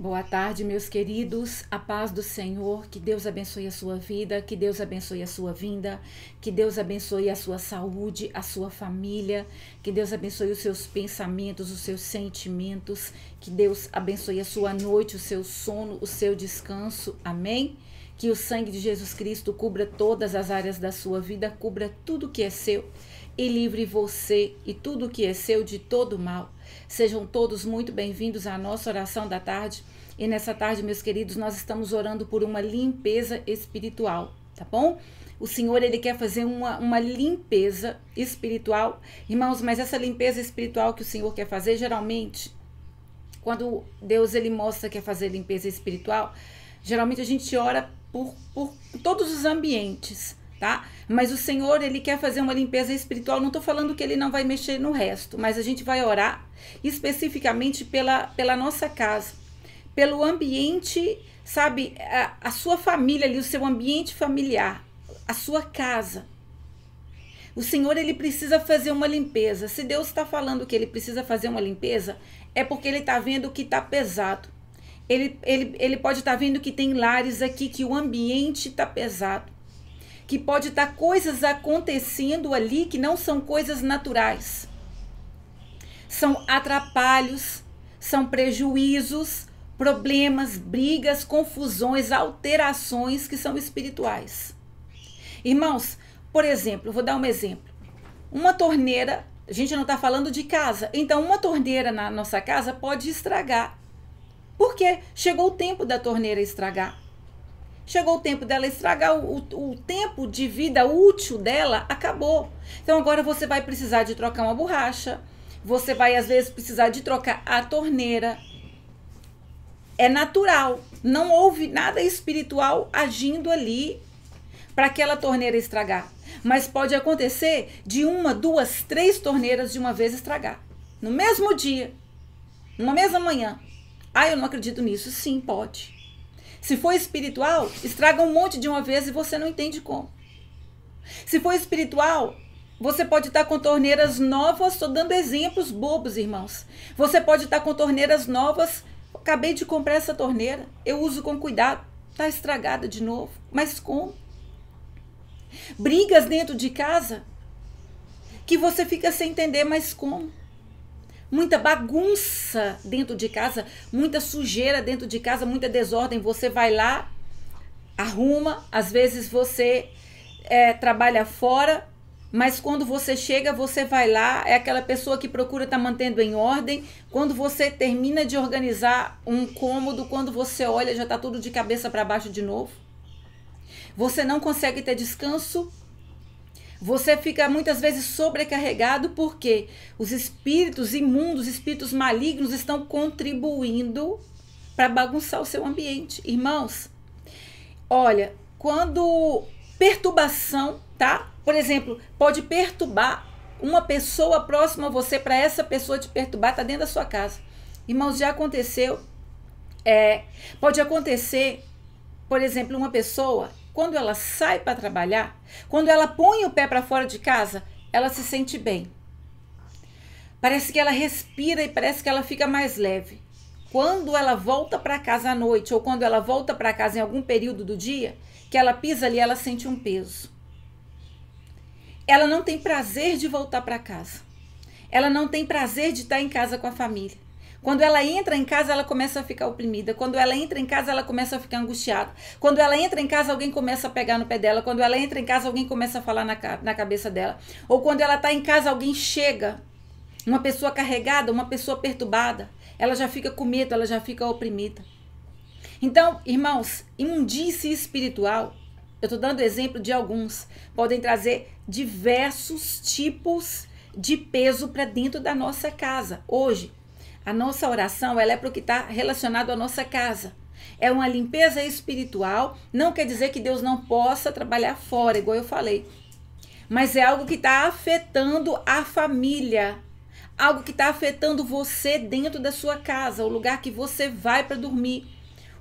Boa tarde, meus queridos. A paz do Senhor. Que Deus abençoe a sua vida, que Deus abençoe a sua vinda, que Deus abençoe a sua saúde, a sua família, que Deus abençoe os seus pensamentos, os seus sentimentos, que Deus abençoe a sua noite, o seu sono, o seu descanso. Amém? Que o sangue de Jesus Cristo cubra todas as áreas da sua vida, cubra tudo que é seu e livre você e tudo que é seu de todo mal. Sejam todos muito bem-vindos à nossa oração da tarde. E nessa tarde, meus queridos, nós estamos orando por uma limpeza espiritual, tá bom? O Senhor, Ele quer fazer uma limpeza espiritual. Irmãos, mas essa limpeza espiritual que o Senhor quer fazer, geralmente, quando Deus, Ele mostra que quer fazer limpeza espiritual, geralmente a gente ora por todos os ambientes, tá? Mas o Senhor, Ele quer fazer uma limpeza espiritual. Não estou falando que Ele não vai mexer no resto, mas a gente vai orar especificamente pela nossa casa, pelo ambiente, sabe, a sua família ali, o seu ambiente familiar, a sua casa. O Senhor, Ele precisa fazer uma limpeza. Se Deus está falando que Ele precisa fazer uma limpeza, é porque Ele está vendo que está pesado. Ele pode estar vendo que tem lares aqui, que o ambiente está pesado, que pode estar coisas acontecendo ali que não são coisas naturais. São atrapalhos, são prejuízos, problemas, brigas, confusões, alterações que são espirituais. Irmãos, por exemplo, eu vou dar um exemplo. Uma torneira, a gente não está falando de casa, então uma torneira na nossa casa pode estragar. Por quê? Chegou o tempo da torneira estragar. Chegou o tempo dela estragar, o tempo de vida útil dela acabou. Então agora você vai precisar de trocar uma borracha, você vai às vezes precisar de trocar a torneira. É natural, não houve nada espiritual agindo ali para aquela torneira estragar. Mas pode acontecer de uma, duas, três torneiras de uma vez estragar. No mesmo dia, numa mesma manhã. Ah, eu não acredito nisso. Sim, pode. Se for espiritual, estraga um monte de uma vez e você não entende como. Se for espiritual, você pode estar com torneiras novas. Estou dando exemplos bobos, irmãos. Você pode estar com torneiras novas. Acabei de comprar essa torneira, eu uso com cuidado, está estragada de novo. Mas como? Brigas dentro de casa que você fica sem entender, mas como? Muita bagunça dentro de casa, muita sujeira dentro de casa, muita desordem. Você vai lá, arruma, às vezes você trabalha fora, mas quando você chega, você vai lá, é aquela pessoa que procura estar mantendo em ordem. Quando você termina de organizar um cômodo, quando você olha, já está tudo de cabeça para baixo de novo. Você não consegue ter descanso. Você fica muitas vezes sobrecarregado porque os espíritos imundos, espíritos malignos estão contribuindo para bagunçar o seu ambiente. Irmãos, olha, quando perturbação, tá? Por exemplo, pode perturbar uma pessoa próxima a você, para essa pessoa te perturbar, tá dentro da sua casa. Irmãos, já aconteceu. Pode acontecer, por exemplo, uma pessoa, quando ela sai para trabalhar, quando ela põe o pé para fora de casa, ela se sente bem. Parece que ela respira e parece que ela fica mais leve. Quando ela volta para casa à noite, ou quando ela volta para casa em algum período do dia, que ela pisa ali, ela sente um peso. Ela não tem prazer de voltar para casa. Ela não tem prazer de estar em casa com a família. Quando ela entra em casa, ela começa a ficar oprimida. Quando ela entra em casa, ela começa a ficar angustiada. Quando ela entra em casa, alguém começa a pegar no pé dela. Quando ela entra em casa, alguém começa a falar na cabeça dela. Ou quando ela está em casa, alguém chega. Uma pessoa carregada, uma pessoa perturbada. Ela já fica com medo, ela já fica oprimida. Então, irmãos, imundície espiritual, eu estou dando exemplo de alguns, podem trazer diversos tipos de peso para dentro da nossa casa. Hoje, a nossa oração ela é para o que está relacionado à nossa casa. É uma limpeza espiritual, não quer dizer que Deus não possa trabalhar fora, igual eu falei. Mas é algo que está afetando a família, algo que está afetando você dentro da sua casa, o lugar que você vai para dormir.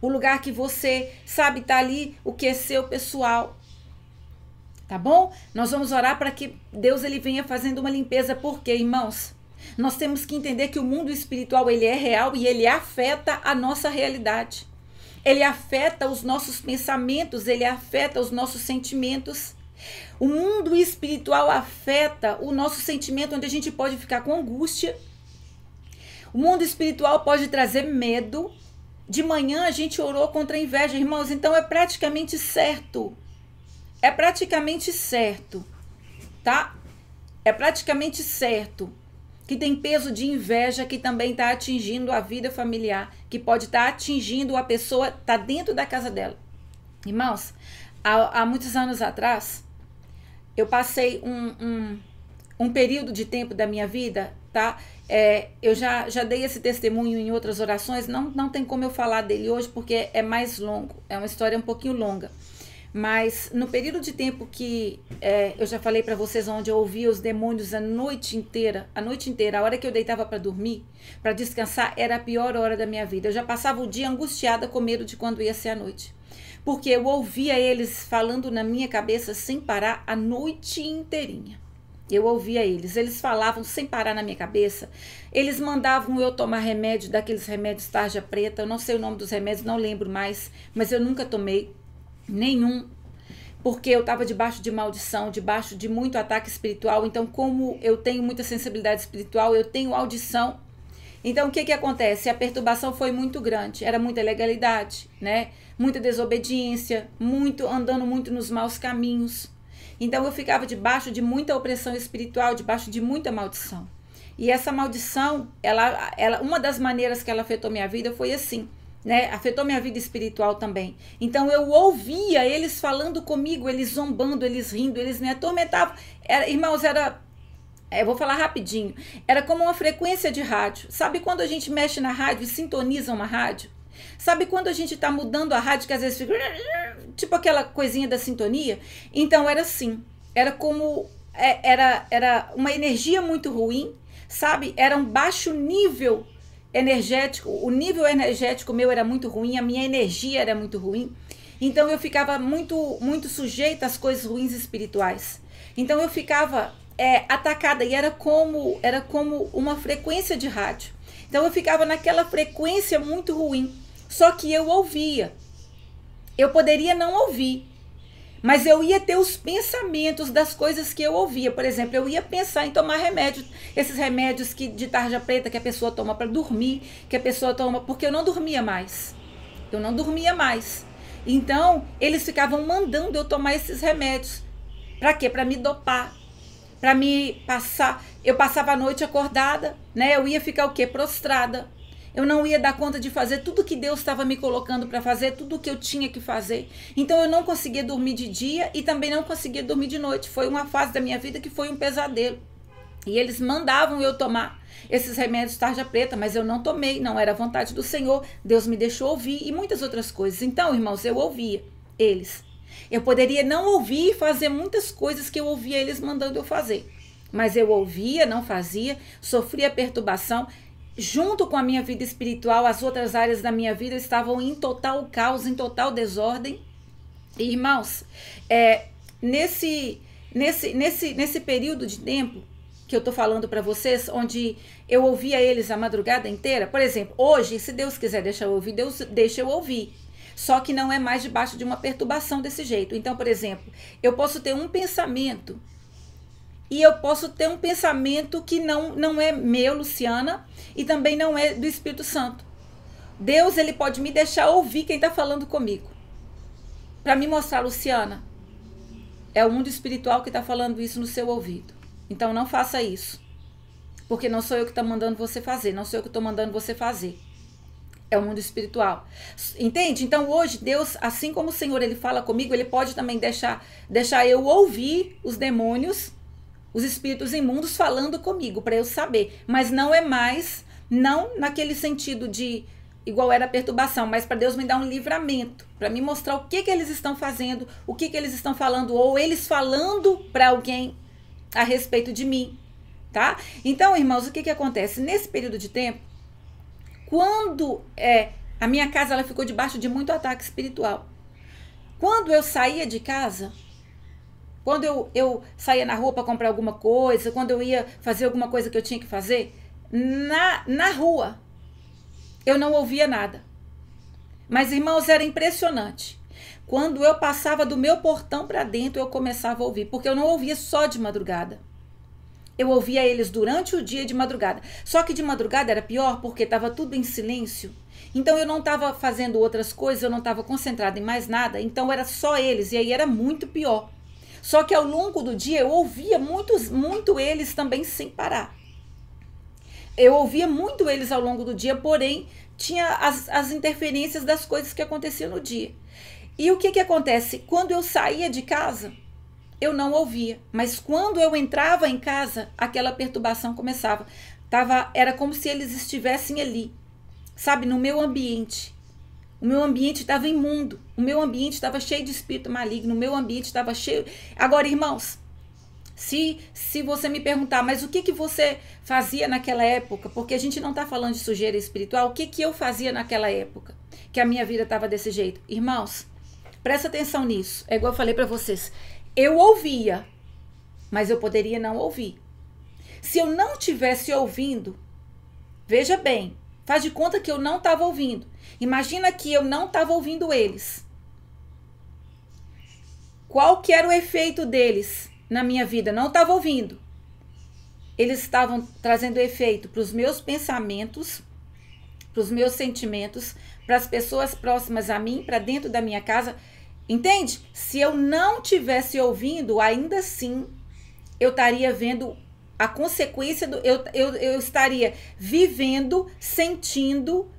O lugar que você sabe tá ali, o que é seu pessoal. Tá bom? Nós vamos orar para que Deus ele venha fazendo uma limpeza. Por quê, irmãos? Nós temos que entender que o mundo espiritual, ele é real e ele afeta a nossa realidade. Ele afeta os nossos pensamentos, ele afeta os nossos sentimentos. O mundo espiritual afeta o nosso sentimento, onde a gente pode ficar com angústia. O mundo espiritual pode trazer medo. De manhã a gente orou contra a inveja, irmãos, então é praticamente certo. É praticamente certo, tá? É praticamente certo que tem peso de inveja que também está atingindo a vida familiar, que pode estar atingindo a pessoa, está dentro da casa dela. Irmãos, há muitos anos atrás, eu passei um período de tempo da minha vida, tá? Eu já dei esse testemunho em outras orações, não tem como eu falar dele hoje porque é mais longo, é uma história um pouquinho longa. Mas no período de tempo que eu já falei para vocês, onde eu ouvia os demônios a noite inteira, a hora que eu deitava para dormir, para descansar, era a pior hora da minha vida. Eu já passava o dia angustiada com medo de quando ia ser a noite. Porque eu ouvia eles falando na minha cabeça sem parar a noite inteirinha. Eu ouvia eles falavam sem parar na minha cabeça. Eles mandavam eu tomar remédio, daqueles remédios tarja preta, eu não sei o nome dos remédios, não lembro mais, mas eu nunca tomei nenhum, porque eu estava debaixo de maldição, debaixo de muito ataque espiritual. Então, como eu tenho muita sensibilidade espiritual, eu tenho audição. Então, o que acontece? A perturbação foi muito grande, era muita ilegalidade, né? Muita desobediência, andando muito nos maus caminhos. Então, eu ficava debaixo de muita opressão espiritual, debaixo de muita maldição. E essa maldição, uma das maneiras que ela afetou minha vida foi assim, né? Afetou minha vida espiritual também. Então eu ouvia eles falando comigo, eles zombando, eles rindo, eles me atormentavam. Irmãos, eu vou falar rapidinho, era como uma frequência de rádio. Sabe quando a gente mexe na rádio e sintoniza uma rádio? Sabe quando a gente tá mudando a rádio, que às vezes fica tipo aquela coisinha da sintonia? Então era assim, era como era uma energia muito ruim, sabe? Era um baixo nível energético, o nível energético meu era muito ruim, a minha energia era muito ruim, então eu ficava muito sujeita às coisas ruins espirituais. Então eu ficava atacada e era como uma frequência de rádio. Então eu ficava naquela frequência muito ruim, só que eu ouvia. Eu poderia não ouvir, mas eu ia ter os pensamentos das coisas que eu ouvia. Por exemplo, eu ia pensar em tomar remédio, esses remédios de tarja preta que a pessoa toma para dormir, que a pessoa toma, porque eu não dormia mais. Eu não dormia mais. Então, eles ficavam mandando eu tomar esses remédios. Para quê? Para me dopar, para me passar. Eu passava a noite acordada, né? Eu ia ficar o quê? Prostrada. Eu não ia dar conta de fazer tudo que Deus estava me colocando para fazer, tudo que eu tinha que fazer. Então eu não conseguia dormir de dia e também não conseguia dormir de noite. Foi uma fase da minha vida que foi um pesadelo. E eles mandavam eu tomar esses remédios tarja preta, mas eu não tomei, não era vontade do Senhor. Deus me deixou ouvir e muitas outras coisas. Então, irmãos, eu ouvia eles. Eu poderia não ouvir e fazer muitas coisas que eu ouvia eles mandando eu fazer. Mas eu ouvia, não fazia, sofria perturbação. Junto com a minha vida espiritual, as outras áreas da minha vida estavam em total caos, em total desordem. E, irmãos, nesse período de tempo que eu estou falando para vocês, onde eu ouvia eles a madrugada inteira, por exemplo, hoje, se Deus quiser deixar eu ouvir, Deus deixa eu ouvir. Só que não é mais debaixo de uma perturbação desse jeito. Então, por exemplo, eu posso ter um pensamento, e eu posso ter um pensamento que não é meu, Luciana, e também não é do Espírito Santo. Deus, ele pode me deixar ouvir quem está falando comigo. Para me mostrar, Luciana, é o mundo espiritual que está falando isso no seu ouvido. Então não faça isso. Porque não sou eu que estou mandando você fazer, não sou eu que estou mandando você fazer. É o mundo espiritual. Entende? Então hoje Deus, assim como o Senhor, ele fala comigo, ele pode também deixar eu ouvir os demônios, os espíritos imundos falando comigo, para eu saber. Mas não é mais, não naquele sentido de, igual era a perturbação, mas para Deus me dar um livramento, para me mostrar o que eles estão fazendo, o que eles estão falando, ou eles falando para alguém a respeito de mim, tá? Então, irmãos, o que acontece? Nesse período de tempo, quando a minha casa ela ficou debaixo de muito ataque espiritual. Quando eu saía de casa, Quando eu saía na rua para comprar alguma coisa, quando eu ia fazer alguma coisa que eu tinha que fazer, na rua, eu não ouvia nada. Mas, irmãos, era impressionante. Quando eu passava do meu portão para dentro, eu começava a ouvir, porque eu não ouvia só de madrugada. Eu ouvia eles durante o dia de madrugada. Só que de madrugada era pior, porque estava tudo em silêncio. Então eu não estava fazendo outras coisas, eu não estava concentrada em mais nada, então era só eles, e aí era muito pior. Só que ao longo do dia eu ouvia muito eles também sem parar. Eu ouvia muito eles ao longo do dia, porém tinha as interferências das coisas que aconteciam no dia. E o que acontece? Quando eu saía de casa, eu não ouvia. Mas quando eu entrava em casa, aquela perturbação começava. Era como se eles estivessem ali, sabe, no meu ambiente. O meu ambiente estava imundo. O meu ambiente estava cheio de espírito maligno. O meu ambiente estava cheio... Agora, irmãos, se você me perguntar, mas o que você fazia naquela época? Porque a gente não está falando de sujeira espiritual. O que eu fazia naquela época? Que a minha vida estava desse jeito. Irmãos, presta atenção nisso. É igual eu falei para vocês. Eu ouvia, mas eu poderia não ouvir. Se eu não estivesse ouvindo, veja bem, faz de conta que eu não estava ouvindo. Imagina que eu não estava ouvindo eles. Qual que era o efeito deles na minha vida? Não estava ouvindo. Eles estavam trazendo efeito para os meus pensamentos, para os meus sentimentos, para as pessoas próximas a mim, para dentro da minha casa. Entende? Se eu não tivesse ouvindo, ainda assim, eu estaria vendo a consequência, eu estaria vivendo, sentindo,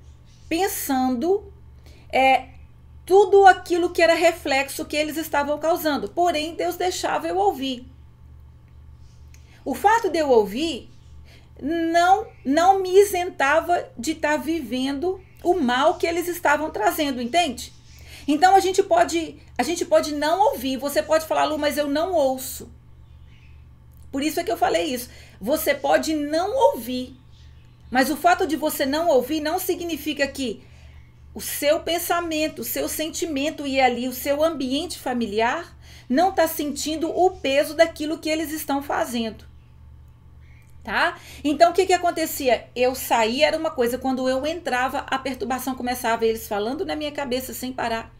pensando, tudo aquilo que era reflexo que eles estavam causando. Porém, Deus deixava eu ouvir. O fato de eu ouvir não me isentava de estar vivendo o mal que eles estavam trazendo, entende? Então a gente pode não ouvir. Você pode falar, Lu, mas eu não ouço. Por isso é que eu falei isso. Você pode não ouvir, mas o fato de você não ouvir não significa que o seu pensamento, o seu sentimento e ali o seu ambiente familiar não está sentindo o peso daquilo que eles estão fazendo. Tá? Então o que acontecia? Eu saía, era uma coisa, quando eu entrava, a perturbação começava, eles falando na minha cabeça sem parar,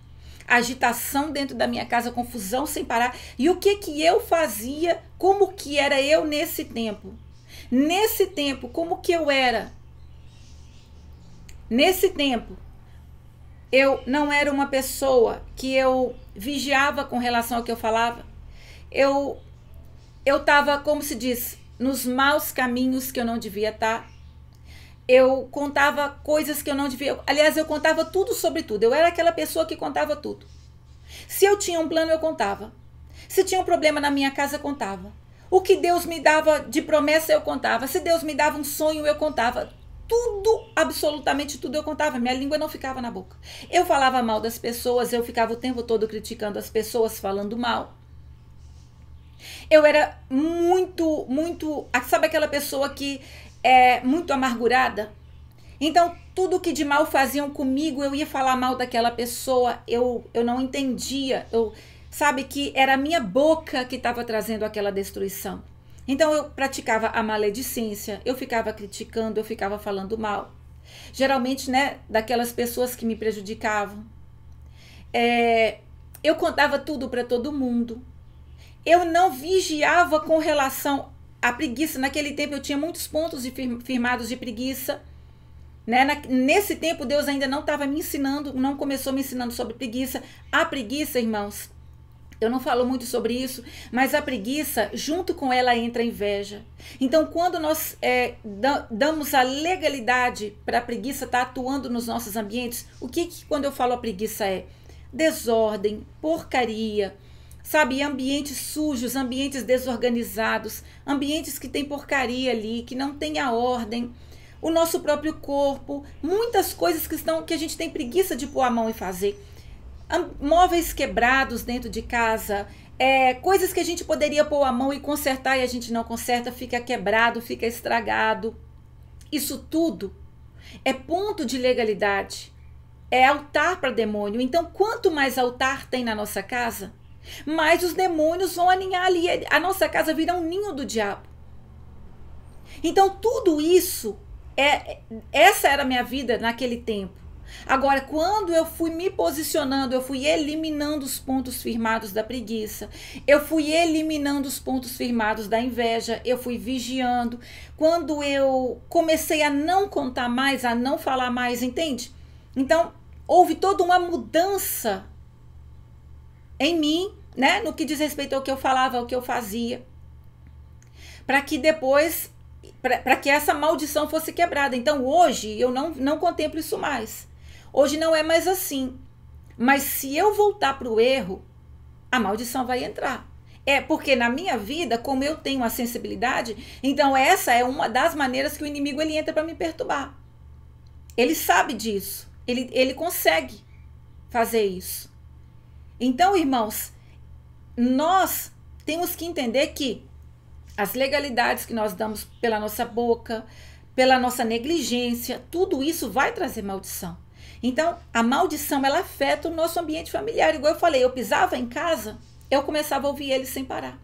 agitação dentro da minha casa, confusão sem parar. E o que eu fazia? Como que era eu nesse tempo? Nesse tempo, como que eu era? Nesse tempo, eu não era uma pessoa que eu vigiava com relação ao que eu falava. Eu estava, como se diz, nos maus caminhos que eu não devia estar. Eu contava coisas que eu não devia. Aliás, eu contava tudo sobre tudo. Eu era aquela pessoa que contava tudo. Se eu tinha um plano, eu contava. Se tinha um problema na minha casa, eu contava. O que Deus me dava de promessa, eu contava. Se Deus me dava um sonho, eu contava. Tudo, absolutamente tudo eu contava. Minha língua não ficava na boca. Eu falava mal das pessoas, eu ficava o tempo todo criticando as pessoas, falando mal. Eu era muito, sabe aquela pessoa que é muito amargurada? Então, tudo que de mal faziam comigo, eu ia falar mal daquela pessoa, eu não entendia, sabe que era a minha boca que estava trazendo aquela destruição. Então, eu praticava a maledicência, eu ficava criticando, eu ficava falando mal. Geralmente, né, daquelas pessoas que me prejudicavam. Eu contava tudo para todo mundo. Eu não vigiava com relação à preguiça. Naquele tempo eu tinha muitos pontos firmados de preguiça. Né? Nesse tempo Deus ainda não estava me ensinando, não começou me ensinando sobre preguiça. A preguiça, irmãos, eu não falo muito sobre isso, mas a preguiça, junto com ela entra a inveja. Então, quando nós damos a legalidade para a preguiça estar atuando nos nossos ambientes, o que quando eu falo a preguiça é? Desordem, porcaria, sabe, ambientes sujos, ambientes desorganizados, ambientes que tem porcaria ali, que não tem a ordem, o nosso próprio corpo, muitas coisas que a gente tem preguiça de pôr a mão e fazer. Móveis quebrados dentro de casa, coisas que a gente poderia pôr a mão e consertar e a gente não conserta, fica quebrado, fica estragado. Isso tudo é ponto de legalidade, é altar para demônio. Então, quanto mais altar tem na nossa casa, mais os demônios vão aninhar ali. A nossa casa vira um ninho do diabo. Então, tudo isso, essa era a minha vida naquele tempo. Agora, quando eu fui me posicionando, eu fui eliminando os pontos firmados da preguiça, eu fui eliminando os pontos firmados da inveja, eu fui vigiando. Quando eu comecei a não contar mais, a não falar mais, entende? Então, houve toda uma mudança em mim, né? No que diz respeito ao que eu falava, ao que eu fazia. Para que depois, para que essa maldição fosse quebrada. Então, hoje, eu não contemplo isso mais. Hoje não é mais assim. Mas se eu voltar para o erro, a maldição vai entrar. É porque na minha vida, como eu tenho a sensibilidade, então essa é uma das maneiras que o inimigo ele entra para me perturbar. Ele sabe disso. Ele consegue fazer isso. Então, irmãos, nós temos que entender que as legalidades que nós damos pela nossa boca, pela nossa negligência, tudo isso vai trazer maldição. Então, a maldição, ela afeta o nosso ambiente familiar. Igual eu falei, eu pisava em casa, eu começava a ouvir ele sem parar.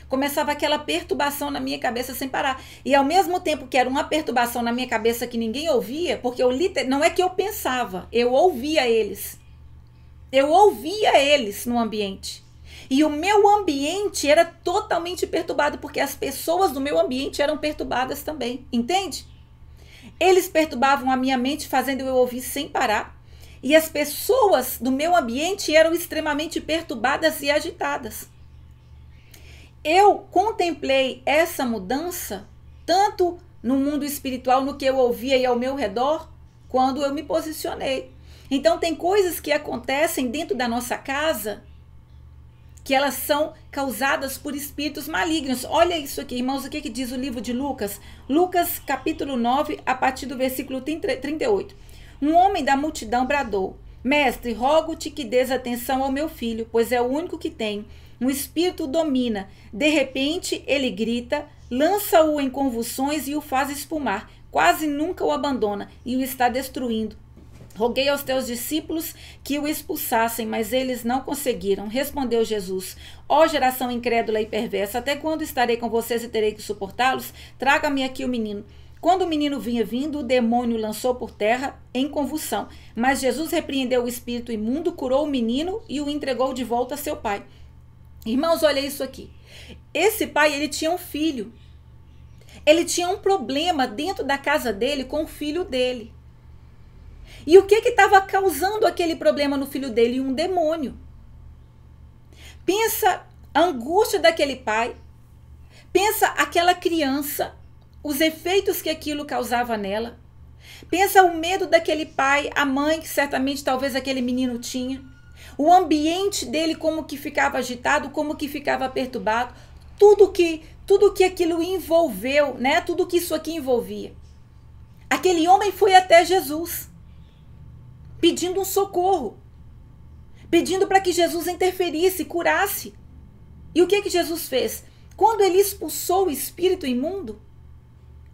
Começava aquela perturbação na minha cabeça sem parar. E ao mesmo tempo que era uma perturbação na minha cabeça que ninguém ouvia, porque não é que eu pensava, eu ouvia eles. Eu ouvia eles no ambiente. E o meu ambiente era totalmente perturbado, porque as pessoas do meu ambiente eram perturbadas também. Entende? Eles perturbavam a minha mente, fazendo eu ouvir sem parar. E as pessoas do meu ambiente eram extremamente perturbadas e agitadas. Eu contemplei essa mudança, tanto no mundo espiritual, no que eu ouvia e ao meu redor, quando eu me posicionei. Então, tem coisas que acontecem dentro da nossa casa que elas são causadas por espíritos malignos. Olha isso aqui, irmãos, o que diz o livro de Lucas? Lucas, capítulo 9, a partir do versículo 38. Um homem da multidão bradou: Mestre, rogo-te que dês atenção ao meu filho, pois é o único que tem. Um espírito o domina. De repente, ele grita, lança-o em convulsões e o faz espumar. Quase nunca o abandona e o está destruindo. Roguei aos teus discípulos que o expulsassem, mas eles não conseguiram. Respondeu Jesus: Ó geração incrédula e perversa, até quando estarei com vocês e terei que suportá-los? Traga-me aqui o menino. Quando o menino vinha vindo, o demônio o lançou por terra em convulsão. Mas Jesus repreendeu o espírito imundo, curou o menino e o entregou de volta a seu pai. Irmãos, olha isso aqui. Esse pai, ele tinha um filho. Ele tinha um problema dentro da casa dele com o filho dele. E o que estava causando aquele problema no filho dele? Um demônio. Pensa a angústia daquele pai. Pensa aquela criança, os efeitos que aquilo causava nela. Pensa o medo daquele pai, a mãe que certamente talvez aquele menino tinha. O ambiente dele como que ficava agitado, como que ficava perturbado. Tudo que aquilo envolveu, né? Tudo que isso aqui envolvia. Aquele homem foi até Jesus, pedindo um socorro, pedindo para que Jesus interferisse, curasse. E o que Jesus fez? Quando ele expulsou o espírito imundo,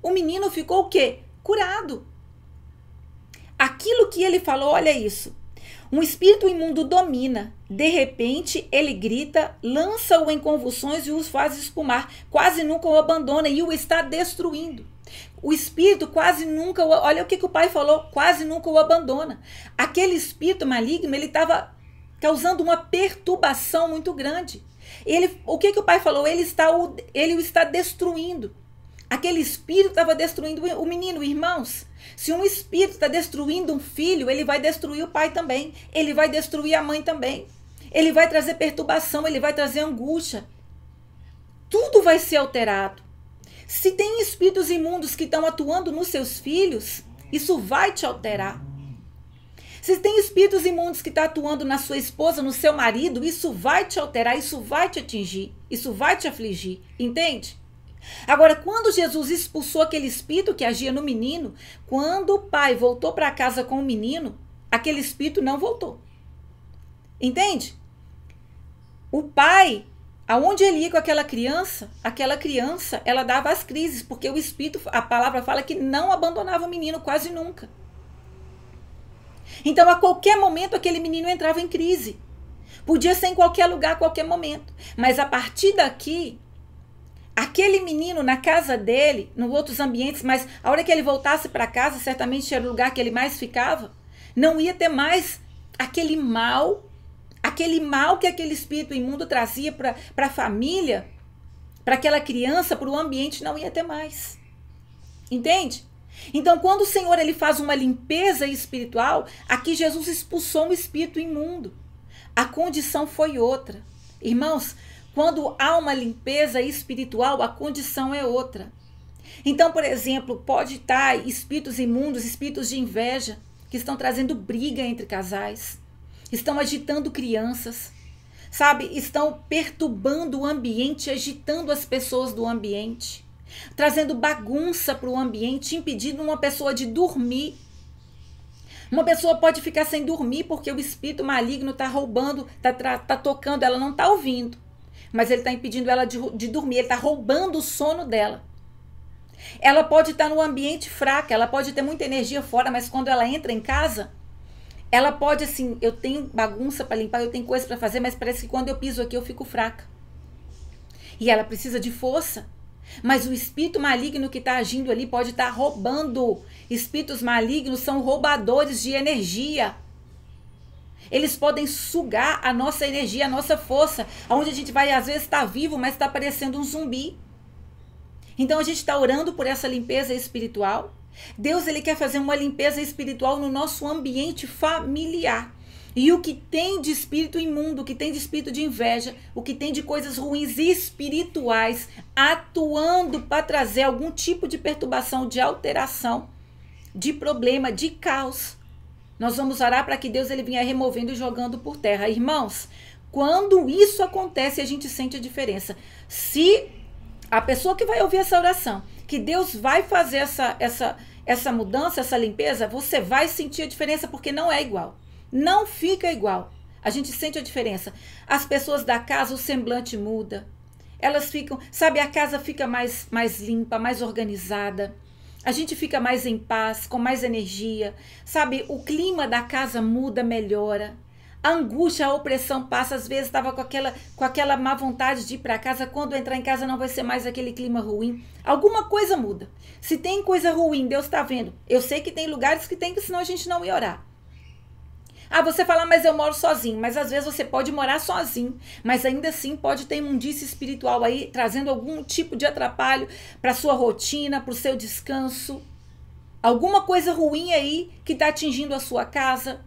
o menino ficou o quê? Curado. Aquilo que ele falou, olha isso. Um espírito imundo domina. De repente, ele grita, lança-o em convulsões e os faz espumar. Quase nunca o abandona e o está destruindo. O espírito quase nunca, olha o que o pai falou, quase nunca o abandona. Aquele espírito maligno, ele estava causando uma perturbação muito grande. O que o pai falou? Ele o está destruindo. Aquele espírito estava destruindo o menino, irmãos. Se um espírito está destruindo um filho, ele vai destruir o pai também. Ele vai destruir a mãe também. Ele vai trazer perturbação, ele vai trazer angústia. Tudo vai ser alterado. Se tem espíritos imundos que estão atuando nos seus filhos, isso vai te alterar. Se tem espíritos imundos que estão atuando na sua esposa, no seu marido, isso vai te alterar, isso vai te atingir, isso vai te afligir, entende? Agora, quando Jesus expulsou aquele espírito que agia no menino, quando o pai voltou para casa com o menino, aquele espírito não voltou. Entende? O pai, aonde ele ia com aquela criança, ela dava as crises, porque o espírito, a palavra fala que não abandonava o menino quase nunca. Então, a qualquer momento, aquele menino entrava em crise. Podia ser em qualquer lugar, a qualquer momento. Mas a partir daqui, aquele menino na casa dele, nos outros ambientes, mas a hora que ele voltasse para casa, certamente era o lugar que ele mais ficava, não ia ter mais aquele mal que aquele espírito imundo trazia para a família, para aquela criança, para o ambiente, não ia ter mais. Entende? Então, quando o Senhor ele faz uma limpeza espiritual, aqui Jesus expulsou um espírito imundo. A condição foi outra. Irmãos, quando há uma limpeza espiritual, a condição é outra. Então, por exemplo, pode estar espíritos imundos, espíritos de inveja, que estão trazendo briga entre casais, estão agitando crianças, sabe? Estão perturbando o ambiente, agitando as pessoas do ambiente, trazendo bagunça para o ambiente, impedindo uma pessoa de dormir. Uma pessoa pode ficar sem dormir porque o espírito maligno está roubando, está tocando, ela não está ouvindo, mas ele está impedindo ela de dormir, ele está roubando o sono dela. Ela pode estar no ambiente fraca, ela pode ter muita energia fora, mas quando ela entra em casa, ela pode assim, eu tenho bagunça para limpar, eu tenho coisa para fazer, mas parece que quando eu piso aqui eu fico fraca. E ela precisa de força. Mas o espírito maligno que está agindo ali pode estar roubando. Espíritos malignos são roubadores de energia. Eles podem sugar a nossa energia, a nossa força. Onde a gente vai, às vezes, estar vivo, mas está parecendo um zumbi. Então a gente está orando por essa limpeza espiritual. Deus ele quer fazer uma limpeza espiritual no nosso ambiente familiar. E o que tem de espírito imundo, o que tem de espírito de inveja, o que tem de coisas ruins espirituais, atuando para trazer algum tipo de perturbação, de alteração, de problema, de caos. Nós vamos orar para que Deus ele venha removendo e jogando por terra. Irmãos, quando isso acontece, a gente sente a diferença. Se a pessoa que vai ouvir essa oração, que Deus vai fazer essa mudança, essa limpeza, você vai sentir a diferença, porque não é igual. Não fica igual. A gente sente a diferença. As pessoas da casa, o semblante muda. Elas ficam, sabe, a casa fica mais limpa, mais organizada. A gente fica mais em paz, com mais energia. Sabe, o clima da casa muda, melhora. A angústia, a opressão passa. Às vezes estava com aquela má vontade de ir para casa. Quando entrar em casa não vai ser mais aquele clima ruim. Alguma coisa muda. Se tem coisa ruim, Deus está vendo. Eu sei que tem lugares que tem, que senão a gente não ia orar. Ah, você fala, mas eu moro sozinho. Mas às vezes você pode morar sozinho, mas ainda assim pode ter imundície espiritual aí, trazendo algum tipo de atrapalho para sua rotina, para o seu descanso. Alguma coisa ruim aí que está atingindo a sua casa,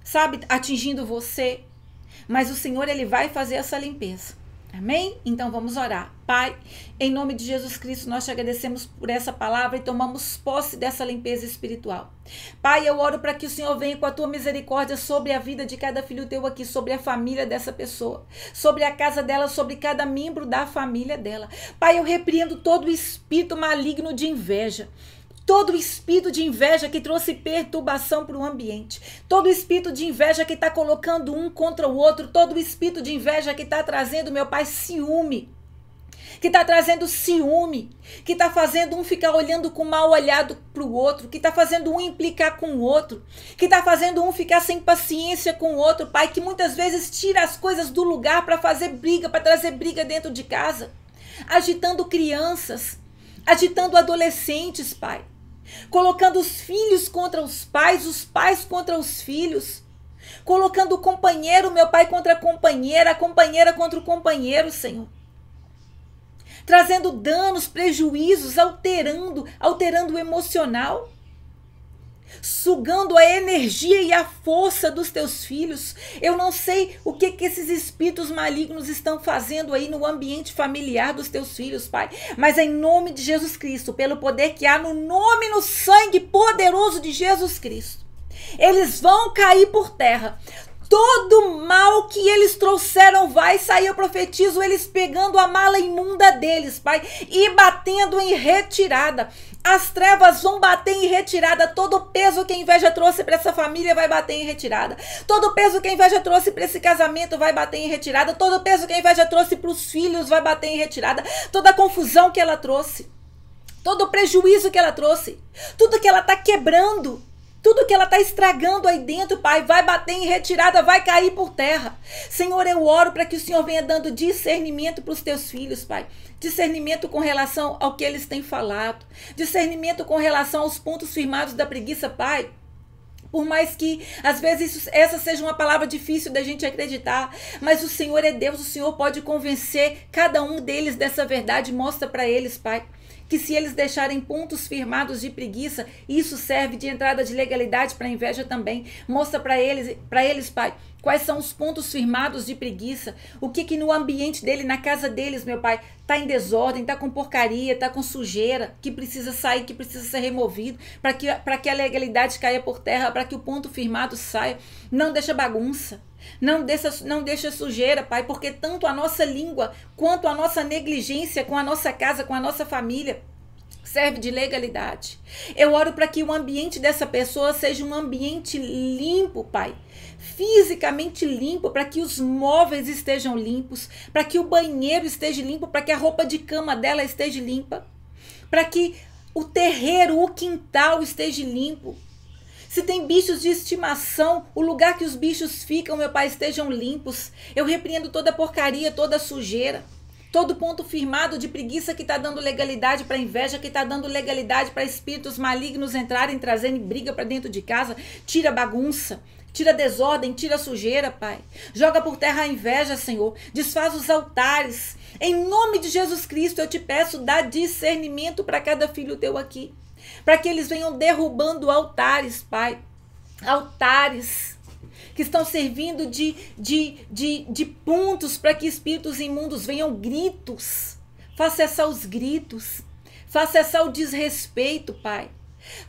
sabe? Atingindo você. Mas o Senhor, ele vai fazer essa limpeza. Amém? Então vamos orar. Pai, em nome de Jesus Cristo, nós te agradecemos por essa palavra e tomamos posse dessa limpeza espiritual. Pai, eu oro para que o Senhor venha com a tua misericórdia sobre a vida de cada filho teu aqui, sobre a família dessa pessoa, sobre a casa dela, sobre cada membro da família dela. Pai, eu repreendo todo o espírito maligno de inveja. Todo espírito de inveja que trouxe perturbação para o ambiente. Todo espírito de inveja que está colocando um contra o outro. Todo espírito de inveja que está trazendo, meu Pai, ciúme. Que está trazendo ciúme. Que está fazendo um ficar olhando com mal olhado para o outro. Que está fazendo um implicar com o outro. Que está fazendo um ficar sem paciência com o outro, Pai. Que muitas vezes tira as coisas do lugar para fazer briga, para trazer briga dentro de casa. Agitando crianças. Agitando adolescentes, Pai. Colocando os filhos contra os pais contra os filhos. Colocando o companheiro, meu Pai, contra a companheira contra o companheiro, Senhor. Trazendo danos, prejuízos, alterando o emocional. Sugando a energia e a força dos teus filhos. Eu não sei o que esses espíritos malignos estão fazendo aí no ambiente familiar dos teus filhos, Pai. Mas em nome de Jesus Cristo, pelo poder que há no nome e no sangue poderoso de Jesus Cristo, eles vão cair por terra. Todo mal que eles trouxeram vai sair, eu profetizo, eles pegando a mala imunda deles, Pai, e batendo em retirada. As trevas vão bater em retirada. Todo o peso que a inveja trouxe para essa família vai bater em retirada. Todo o peso que a inveja trouxe para esse casamento vai bater em retirada. Todo o peso que a inveja trouxe para os filhos vai bater em retirada. Toda a confusão que ela trouxe. Todo o prejuízo que ela trouxe. Tudo que ela está quebrando. Tudo que ela está estragando aí dentro, Pai, vai bater em retirada, vai cair por terra. Senhor, eu oro para que o Senhor venha dando discernimento para os teus filhos, Pai. Discernimento com relação ao que eles têm falado. Discernimento com relação aos pontos firmados da preguiça, Pai. Por mais que, às vezes, essa seja uma palavra difícil da gente acreditar, mas o Senhor é Deus, o Senhor pode convencer cada um deles dessa verdade. Mostra para eles, Pai, que se eles deixarem pontos firmados de preguiça, isso serve de entrada de legalidade para a inveja também. Mostra para eles, Pai, quais são os pontos firmados de preguiça. O que no ambiente dele, na casa deles, meu Pai, está em desordem, está com porcaria, está com sujeira, que precisa sair, que precisa ser removido, para que a legalidade caia por terra, para que o ponto firmado saia. Não deixa bagunça. Não deixa sujeira, Pai, porque tanto a nossa língua quanto a nossa negligência com a nossa casa, com a nossa família, serve de legalidade. Eu oro para que o ambiente dessa pessoa seja um ambiente limpo, Pai. Fisicamente limpo, para que os móveis estejam limpos, para que o banheiro esteja limpo, para que a roupa de cama dela esteja limpa, para que o terreiro, o quintal esteja limpo. Se tem bichos de estimação, o lugar que os bichos ficam, meu Pai, estejam limpos. Eu repreendo toda porcaria, toda sujeira, todo ponto firmado de preguiça que está dando legalidade para inveja, que está dando legalidade para espíritos malignos entrarem, trazendo briga para dentro de casa. Tira bagunça, tira desordem, tira sujeira, Pai. Joga por terra a inveja, Senhor. Desfaz os altares. Em nome de Jesus Cristo, eu te peço, dá discernimento para cada filho teu aqui, para que eles venham derrubando altares, Pai. Altares que estão servindo de pontos para que espíritos imundos venham. Gritos. Faz cessar os gritos. Faz cessar o desrespeito, Pai.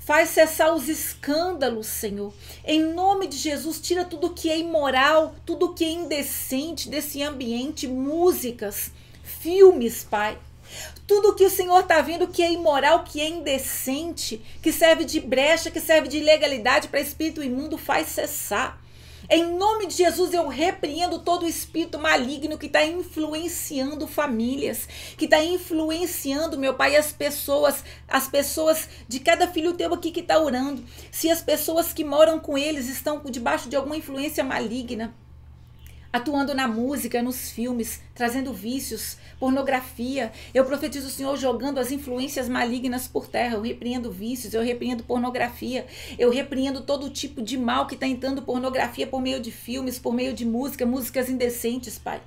Faz cessar os escândalos, Senhor. Em nome de Jesus, tira tudo que é imoral, tudo que é indecente desse ambiente. Músicas, filmes, Pai. Tudo que o Senhor está vendo que é imoral, que é indecente, que serve de brecha, que serve de ilegalidade para espírito imundo, faz cessar. Em nome de Jesus, eu repreendo todo o espírito maligno que está influenciando famílias, que está influenciando, meu Pai, as pessoas de cada filho teu aqui que está orando. Se as pessoas que moram com eles estão debaixo de alguma influência maligna, atuando na música, nos filmes, trazendo vícios, pornografia. Eu profetizo o Senhor jogando as influências malignas por terra. Eu repreendo vícios, eu repreendo pornografia, eu repreendo todo tipo de mal que está entrando pornografia por meio de filmes, por meio de música, músicas indecentes, Pai.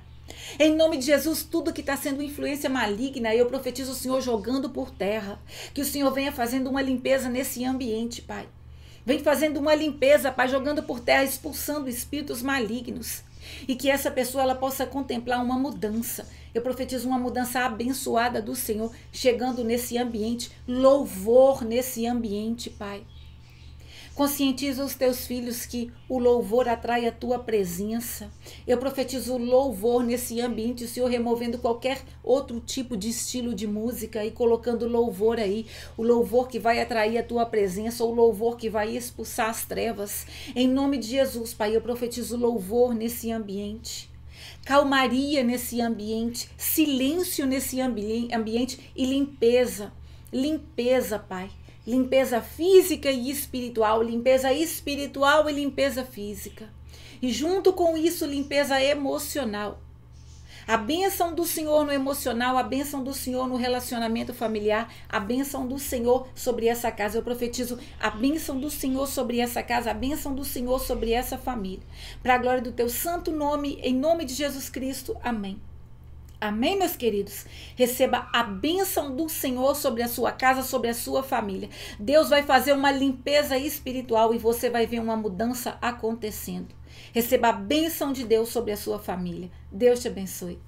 Em nome de Jesus, tudo que está sendo influência maligna, eu profetizo o Senhor jogando por terra. Que o Senhor venha fazendo uma limpeza nesse ambiente, Pai. Vem fazendo uma limpeza, Pai, jogando por terra, expulsando espíritos malignos. E que essa pessoa ela possa contemplar uma mudança. Eu profetizo uma mudança abençoada do Senhor, chegando nesse ambiente, louvor nesse ambiente, Pai. Conscientiza os teus filhos que o louvor atrai a tua presença. Eu profetizo louvor nesse ambiente, o Senhor removendo qualquer outro tipo de estilo de música e colocando louvor aí. O louvor que vai atrair a tua presença, o louvor que vai expulsar as trevas. Em nome de Jesus, Pai, eu profetizo louvor nesse ambiente. Calmaria nesse ambiente, silêncio nesse ambiente e limpeza. Limpeza, Pai. Limpeza física e espiritual e limpeza física. E junto com isso, limpeza emocional. A bênção do Senhor no emocional, a bênção do Senhor no relacionamento familiar, a bênção do Senhor sobre essa casa. Eu profetizo a bênção do Senhor sobre essa casa, a bênção do Senhor sobre essa família. Para a glória do teu santo nome, em nome de Jesus Cristo. Amém. Amém, meus queridos? Receba a bênção do Senhor sobre a sua casa, sobre a sua família. Deus vai fazer uma limpeza espiritual e você vai ver uma mudança acontecendo. Receba a bênção de Deus sobre a sua família. Deus te abençoe.